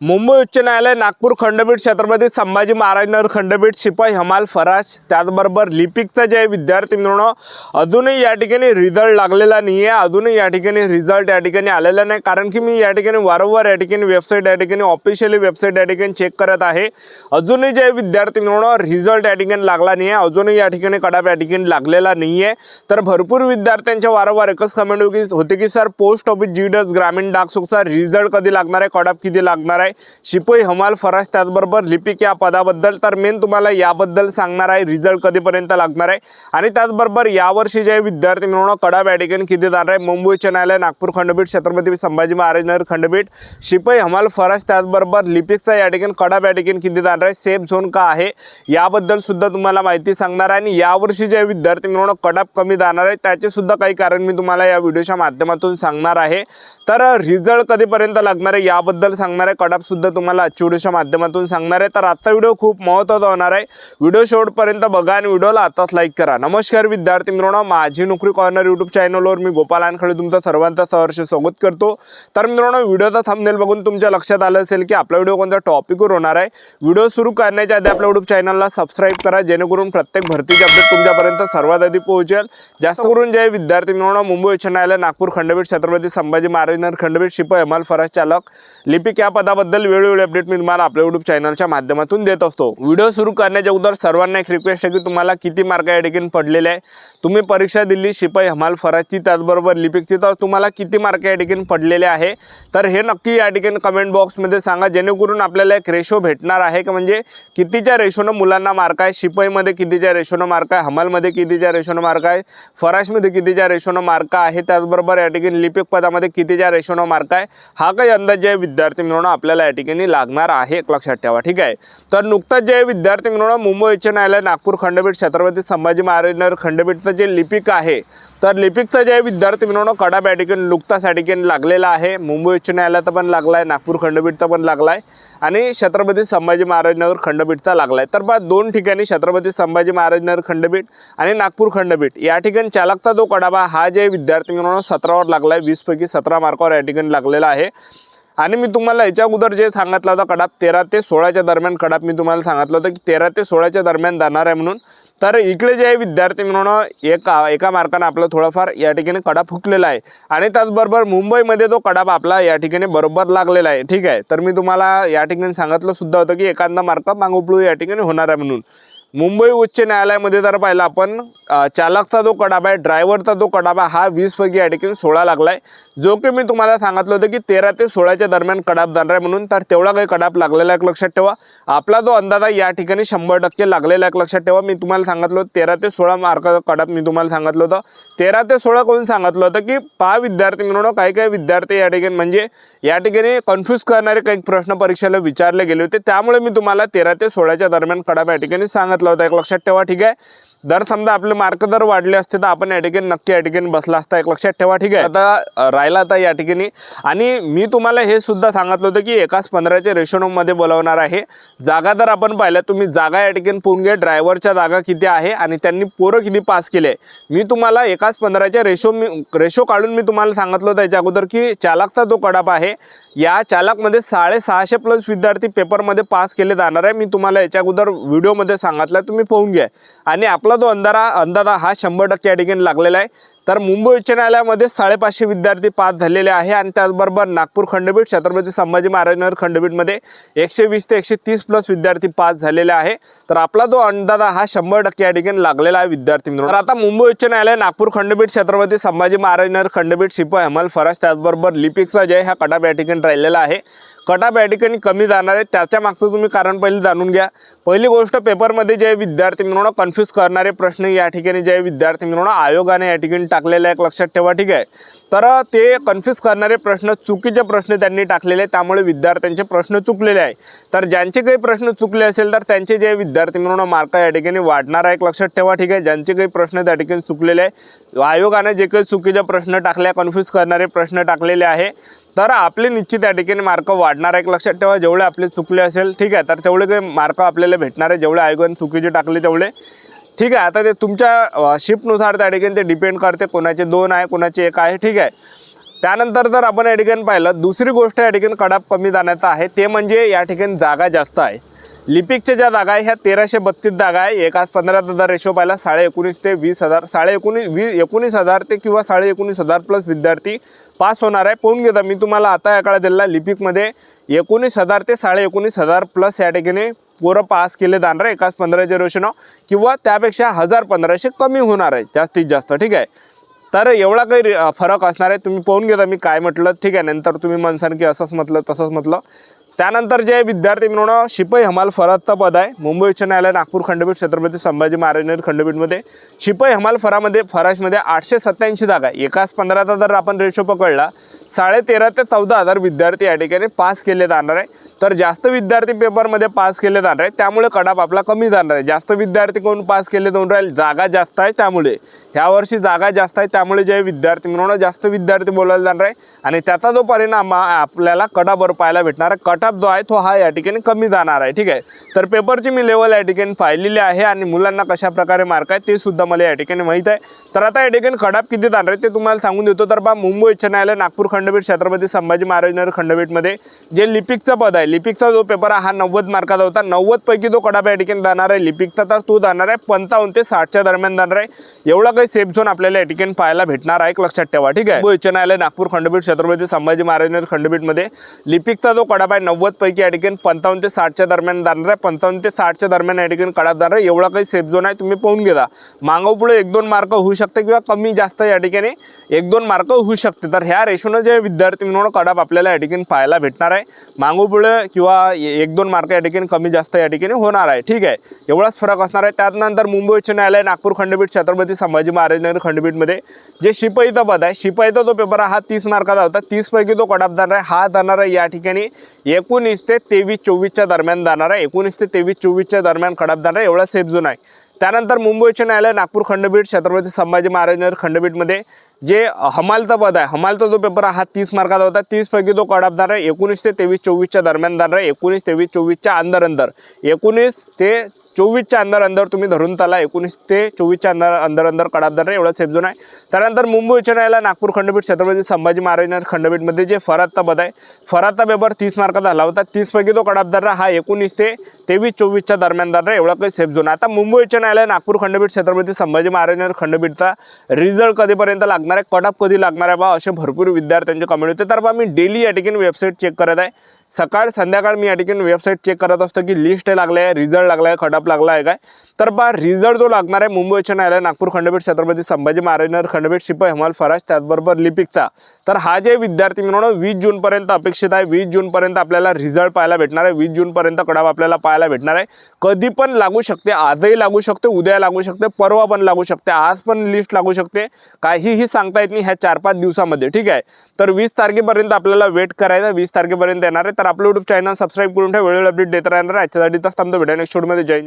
मुंबई उच्च न्यायालय नागपूर खंडपीठ छत्रपती संभाजी महाराजनगर खंडपीठ शिपाई हमाल फराज त्याचबरोबर लिपिकचा जे विद्यार्थी मिळवणं अजूनही या ठिकाणी रिझल्ट लागलेला नाही आहे। अजूनही या ठिकाणी रिझल्ट या ठिकाणी आलेला नाही, कारण की मी या ठिकाणी वारंवार या ठिकाणी वेबसाईट या ठिकाणी ऑफिशियली वेबसाईट या ठिकाणी चेक करत आहे। अजूनही जे विद्यार्थी मिळवणं रिझल्ट या ठिकाणी लागला नाही आहे, अजूनही या ठिकाणी कडाप या ठिकाणी लागलेला नाही आहे। तर भरपूर विद्यार्थ्यांच्या वारंवार एकच कमेंट होती की सर पोस्ट ऑफिस जीडीएस ग्रामीण डाकसुखचा रिझल्ट कधी लागणार आहे, कडाप किती लागणार आहे, शिपाई हमाल फराज त्याचबरोबर लिपिक या पदाबद्दल। तर मेन तुम्हाला याबद्दल सांगणार आहे रिझल्ट कधीपर्यंत लागणार आहे आणि त्याचबरोबर यावर्षी जे विद्यार्थी मिळवणं कडाप या ठिकाणी किती जाणार आहे। मुंबई उच्च न्यायालय नागपूर खंडपीठ छत्रपती संभाजी महाराजनगर खंडपीठ शिपाई हमाल फराज त्याचबरोबर लिपिकचा या ठिकाणी कडाप या ठिकाणी किती जाणार आहे, सेफ झोन का आहे याबद्दल सुद्धा तुम्हाला माहिती सांगणार आहे। आणि यावर्षी जे विद्यार्थी मिळवणं कडाप कमी जाणार आहे त्याचे सुद्धा काही कारण मी तुम्हाला या व्हिडिओच्या माध्यमातून सांगणार आहे। तर रिझल्ट कधीपर्यंत लागणार आहे याबद्दल सांगणार आहे, कडाप सुद्धा तुम्हाला आजच्या व्हिडिओच्या माध्यमातून सांगणार आहे। तर आजचा व्हिडिओ खूप महत्त्वाचा होणार आहे, व्हिडिओ शेवटपर्यंत बघा आणि व्हिडिओला आताच लाईक करा। नमस्कार विद्यार्थी मित्रांनो, माझी नोकरी कॉर्नर यूट्यूब चॅनलवर मी गोपाल आणखळे तुमचं सर्वांचं सहर्ष स्वागत करतो। तर मित्रांनो, व्हिडिओचा थंबनेल बघून तुमच्या लक्षात आलं असेल की आपला व्हिडिओ कोणत्या टॉपिकवर होणार आहे। व्हिडिओ सुरू करण्याच्या आधी आपल्या यूट्यूब चॅनलला सबस्क्राईब करा, जेणेकरून प्रत्येक भरतीचे अपडेट तुमच्यापर्यंत सर्वात आधी पोहोचेल। जास्त करून जे विद्यार्थी मित्रांनो मुंबई उच्च न्यायालय नागपूर खंडपीठ छत्रपती संभाजी महाराजनगर खंडपीठ शिपाई हमाल फराज चालक लिपिक या पदाबद्दल वेळोवेळी अपडेट मी तुम्हाला आपल्या यूट्यूब चॅनलच्या माध्यमातून देत असतो। व्हिडिओ सुरू करण्याच्या अगोदर सर्वांना एक रिक्वेस्ट आहे की तुम्हाला किती मार्क या ठिकाणी पडलेले आहे, तुम्ही परीक्षा दिली शिपाई हमाल फराजची त्याचबरोबर लिपिकची, तर तुम्हाला किती मार्क या ठिकाणी पडलेले आहे तर हे नक्की या ठिकाणी कमेंट बॉक्समध्ये सांगा, जेणेकरून आपल्याला एक रेशो भेटणार आहे की म्हणजे कितीच्या रेशोनं मुलांना मार्क आहे, शिपाईमध्ये कितीच्या रेशोनं मार्क आहे, हमालमध्ये कितीच्या रेशोनं मार्क आहे, फराजमध्ये कितीच्या रेशोनं मार्क आहे, त्याचबरोबर या ठिकाणी लिपिक पदामध्ये कितीच्या रेशोनं मार्क आहे, हा काही अंदाज जे विद्यार्थी मिळवणं आपल्याला या ठिकाणी लागणार आहे, एक लक्षात ठेवा। ठीक आहे, तर नुकताच जे विद्यार्थी मिळवणं मुंबई उच्च न्यायालय नागपूर खंडपीठ छत्रपती संभाजी महाराजनगर खंडपीठचं जे लिपिक आहे, तर लिपिकचा जे विद्यार्थी मिळवणं कडाप या ठिकाणी नुकताच या ठिकाणी लागलेला आहे। मुंबई उच्च न्यायालयाचा पण लागला आहे, नागपूर खंडपीठचा पण लागला आहे आणि छत्रपती संभाजी महाराजनगर खंडपीठचा लागला आहे। तर बा दोन ठिकाणी छत्रपती संभाजी महाराजनगर खंडपीठ आणि नागपूर खंडपीठ या ठिकाणी चालकचा जो कडाबा हा जे विद्यार्थी मिळवणं 17वर लागला आहे, 20 पैकी 17 मार्कावर या ठिकाणी लागलेला आहे। आणि मी तुम्हाला याच्या अगोदर जे सांगितलं होतं कडाप 13 ते 16च्या दरम्यान कडाप मी तुम्हाला सांगितलं होतं की 13 ते 16च्या दरम्यान जाणार आहे म्हणून। तर इकडे जे विद्यार्थी मिळवणं एका मार्काने आपलं थोडंफार या ठिकाणी कडाप हुकलेला आहे आणि त्याचबरोबर मुंबईमध्ये तो कडाप आपला या ठिकाणी बरोबर लागलेला आहे। ठीक आहे, तर मी तुम्हाला या ठिकाणी सांगितलं सुद्धा होतं की एखादा मार्क मागोपळू या ठिकाणी होणार आहे म्हणून। मुंबई उच्च न्यायालयामध्ये जर पाहिलं आपण चालकचा जो कडाप आहे, ड्रायव्हरचा जो कडाप आहे हा 20 पैकी या ठिकाणी 16 लागला आहे, जो की मी तुम्हाला सांगितलं होतं की 13 ते 16च्या दरम्यान कडाप जाणार आहे म्हणून। तर तेवढा काही कडाप लागलेला आहे, लक्षात ठेवा। आपला जो अंदाज आहे या ठिकाणी 100% लागलेला आहे, लक्षात ठेवा। मी तुम्हाला सांगितलं होतं 13 ते 16 मार्काचा कडाप मी तुम्हाला सांगितलं होतं। 13 ते 16 कोण सांगितलं होतं की पहा विद्यार्थी मिळवणं काही विद्यार्थी या ठिकाणी म्हणजे या ठिकाणी कन्फ्यूज करणारे काही प्रश्न परीक्षेला विचारले गेले होते, त्यामुळे मी तुम्हाला 13 ते 16च्या दरम्यान कडाप या ठिकाणी सांगितलं होतं, एक लक्षात ठेवा। ठीक आहे, जर समजा आपले मार्क जर वाढले असते तर आपण या ठिकाणी नक्की या ठिकाणी बसला असता, एक लक्षात ठेवा। ठीक आहे, आता राहिला आता या ठिकाणी आणि मी तुम्हाला हे सुद्धा सांगितलं होतं की एकाच 15च्या रेशोमध्ये बोलवणार आहे। जागा जर आपण पाहिल्या, तुम्ही जागा या ठिकाणी पाहून घ्या, ड्रायव्हरच्या जागा किती आहे आणि त्यांनी पोरं किती पास केले। मी तुम्हाला एकाच 15च्या रेशो काढून मी तुम्हाला सांगितलं होतं याच्या अगोदर की चालकचा जो कडाप आहे या चालकमध्ये 650+ विद्यार्थी पेपरमध्ये पास केले जाणार आहे। मी तुम्हाला याच्या अगोदर व्हिडिओमध्ये सांगितलं, तुम्ही पाहून घ्या। आणि आपला जो अंदाज हा 100% या ठिकाणी लागलेला आहे। तर मुंबई उच्च न्यायालयामध्ये 550 विद्यार्थी पास झालेले आहे आणि त्याचबरोबर नागपूर खंडपीठ छत्रपती संभाजी महाराजनगर खंडपीठमध्ये 120 ते 130+ विद्यार्थी पास झालेले आहे। तर आपला जो अंदाज हा 100% या ठिकाणी लागलेला आहे विद्यार्थी मित्रांनो। तर आता मुंबई उच्च न्यायालय नागपूर खंडपीठ छत्रपती संभाजी महाराजनगर खंडपीठ शिपाई हमाल फराज त्याचबरोबर लिपिकचा जे हा कडाप या ठिकाणी राहिलेला आहे, कटाप या ठिकाणी कमी जाणार आहे। त्याच्या मागचं तुम्ही कारण पहिले जाणून घ्या। पहिली गोष्ट, पेपरमध्ये जे विद्यार्थी मिळवणं कन्फ्यूज करणारे प्रश्न या ठिकाणी जे विद्यार्थी मिळवणं आयोगाने या ठिकाणी टाकलेले आहे, लक्षात ठेवा। ठीक आहे, तर ते कन्फ्यूज करणारे प्रश्न चुकीचे प्रश्न त्यांनी टाकलेले, त्यामुळे विद्यार्थ्यांचे प्रश्न चुकलेले आहे। तर ज्यांचे काही प्रश्न चुकले असेल तर त्यांचे जे विद्यार्थी मिळवणं मार्क या ठिकाणी वाढणार आहे, लक्षात ठेवा। ठीक आहे, ज्यांचे काही प्रश्न त्या ठिकाणी चुकलेले आहे, आयोगाने जे काही चुकीचे प्रश्न टाकले, कन्फ्यूज करणारे प्रश्न टाकलेले आहे, तर आपले निश्चित या ठिकाणी मार्क वाढणार आहे, लक्षात ठेवा। जेवढे आपले चुकले असेल, ठीक आहे, तर तेवढे काही मार्क आपल्याला भेटणार आहे, जेवढे आयोगाने चुकीचे टाकले तेवढे। ठीक आहे, आता ते तुमच्या शिफ्टनुसार त्या ठिकाणी ते डिपेंड करते, कोणाचे 2 आहे कोणाचे 1 आहे। ठीक आहे, त्यानंतर जर आपण या ठिकाणी पाहिलं, दुसरी गोष्ट या ठिकाणी कडाप कमी दाण्याचा आहे ते म्हणजे या ठिकाणी जागा जास्त आहे. लिपिकच्या ज्या जागा आहे ह्या 1332 जागा आहे. एकाच 15,000 रेशो पाहिला 19,500 ते 20,000 19,000 ते किंवा 19,500 प्लस विद्यार्थी पास होणार आहे. पाहून घेता मी तुम्हाला आता या काळात दिलेला लिपिकमध्ये 19,000 ते 19,500 प्लस या ठिकाणी पोरं पास केले जाणार आहे एकाच 15च्या रेशोनं, किंवा त्यापेक्षा 1,000-1,500 कमी होणार आहे जास्तीत जास्त. ठीक आहे, तर एवढा काही फरक असणार आहे. तुम्ही पाहून घेता मी काय म्हटलं. ठीक आहे, नंतर तुम्ही म्हणसान की असंच म्हटलं तसंच म्हटलं. त्यानंतर जे विद्यार्थी मिळवणं शिपाई हमाल फराचं पद आहे मुंबई उच्च न्यायालय नागपूर खंडपीठ छत्रपती संभाजी महाराज खंडपीठमध्ये. शिपाई हमाल फराशमध्ये 887 जागा आहे. एकाच 15चा जर आपण रेशो पकडला 13,500 ते 14,000 विद्यार्थी या ठिकाणी पास केले जाणार आहे. तर जास्त विद्यार्थी पेपरमध्ये पास केले जाणार आहे, त्यामुळे कडाप आपला कमी जाणार आहे. जास्त विद्यार्थी कोण पास केले जाऊन राहील, जागा जास्त आहे त्यामुळे. ह्या वर्षी जागा जास्त आहे त्यामुळे जे विद्यार्थी मिळवणं जास्त विद्यार्थी बोलायला जाणार आहे आणि त्याचा जो परिणाम आपल्याला कडापवर पाहायला भेटणार आहे, कटाप जो आहे तो हा या ठिकाणी कमी जाणार आहे. ठीक आहे, तर पेपरची मी लेवल या ठिकाणी पाहिलेली आहे आणि मुलांना कशा प्रकारे मार्क आहे ते सुद्धा मला या ठिकाणी माहीत आहे. तर आता या ठिकाणी कडाप किती जाणार आहे ते तुम्हाला सांगून देतो. तर बा मुंबई उच्च न्यायालय नागपूर खंडपीठ छत्रपती संभाजी महाराज खंडपीठमध्ये जे लिपिकचं पद आहे, लिपिकचा जो पेपर हा 90 मार्काचा होता. 90 पैकी तो कडाप या ठिकाणी जाणार आहे लिपिकचा, तर तो जाणार आहे 55 ते 60च्या दरम्यान जाणार आहे. एवढा काही सेफ झोन आपल्याला या ठिकाणी पाहायला भेटणार आहे, एक लक्षात ठेवा. ठीक आहे, मुंबई उच्च न्यायालय नागपूर खंडपीठ छत्रपती संभाजी महाराज खंडपीठमध्ये लिपिकचा जो कडाप आहे 90 पैकी या ठिकाणी 55 ते 60च्या दरम्यान जाणार आहे. 55 ते 60च्या दरम्यान या ठिकाणी कडाप जाणार आहे. एवढा काही सेफ झोन आहे, तुम्ही पाहून घ्या. मागं पुढे 1-2 मार्क होऊ शकते किंवा कमी जास्त या ठिकाणी 1-2 मार्क होऊ शकते. तर ह्या रेशोनं जे विद्यार्थी मिळवणं कडाप आपल्याला या ठिकाणी पाहायला भेटणार आहे. मागं पुढे किंवा 1-2 मार्क या ठिकाणी कमी जास्त या ठिकाणी होणार आहे. ठीक आहे, एवढाच फरक असणार आहे. त्यानंतर मुंबई उच्च न्यायालय नागपूर खंडपीठ छत्रपती संभाजी महाराज खंडपीठमध्ये जे शिपाईचा पद आहे, शिपाईचा जो पेपर हा 30 मार्काचा होता. 30 पैकी तो कडाप जाणार आहे. हा जाणार आहे या ठिकाणी 19 ते 23-24च्या दरम्यान जाणार आहे. 19 ते 23-24च्या दरम्यान कडाप जाणार आहे. एवढा सेफ झोन आहे. त्यानंतर मुंबई उच्च न्यायालय नागपूर खंडपीठ छत्रपती संभाजी महाराज खंडपीठमध्ये जे हमालचा पद आहे, हमालचा जो पेपर हा 30 मार्काचा होता. 30 पैकी तो कडाप जाणार आहे. 19 ते 23-24च्या दरम्यान जाणार आहे. 19 ते 23-24च्या अंदर 19 ते 24च्या अंदर तुम्ही धरून चाला. 19 ते 24च्या अंदर कडाप जाणार आहे. एवढा सेफ झोन आहे. त्यानंतर मुंबई उच्च न्यायालय नागपूर खंडपीठ छत्रपती संभाजी महाराज खंडपीठमध्ये जे फरादचा पद आहे, फरादचा पेपर 30 मार्काचा झाला होता. 30 पैकी तो कडाप जाणार हा 19 ते 23-24च्या दरम्यान जाणार आहे. एवढा काही सेफ झोन. आता मुंबई उच्च न्यायालय नागपूर खंडपीठ छत्रपती संभाजी महाराज खंडपीठचा रिझल्ट कधीपर्यंत लागणार आहे, कडाप कधी लागणार आहे बा, असे भरपूर विद्यार्थ्यांचे कमेंट होते. तर बा मी डेली या ठिकाणी वेबसाईट चेक करत आहे. सकाळ संध्याकाळ मी या ठिकाणी वेबसाईट चेक करत असतो की लिस्ट लागले आहे, रिझल्ट लागला आहे, कडाप लागला आहे काय. तर बा रिझल्ट जो लागणार आहे मुंबई उच्च न्यायालय नागपूर खंडपीठ छत्रपती संभाजी महाराज खंडपीठ शिपाई हमाल फराश त्याचबरोबर लिपिकचा, तर हा जे विद्यार्थी मिळवणं 20 जूनपर्यंत अपेक्षित आहे. 20 जूनपर्यंत आपल्याला रिझल्ट पाहायला भेटणार आहे. 20 जूनपर्यंत कडाप आपल्याला पाहायला भेटणार आहे. कधी पण लागू शकते, आजही लागू शकते, उद्या लागू शकते, परवा पण लागू शकते, आज पण लिस्ट लागू शकते, काहीही सांगता येत नाही ह्या 4-5 दिवसामध्ये. ठीक आहे, तर 20 तारखेपर्यंत आपल्याला वेट करायचं. 20 तारखेपर्यंत येणार आहे. तर आपलं यूट्यूब चॅनल सबस्क्राईब करून ठेवा, वेळेवर अपडेट देत राहणार आहे. आजच्यासाठी तास थांबतो, भेटा नेक्स्ट व्हिडिओमध्ये. जय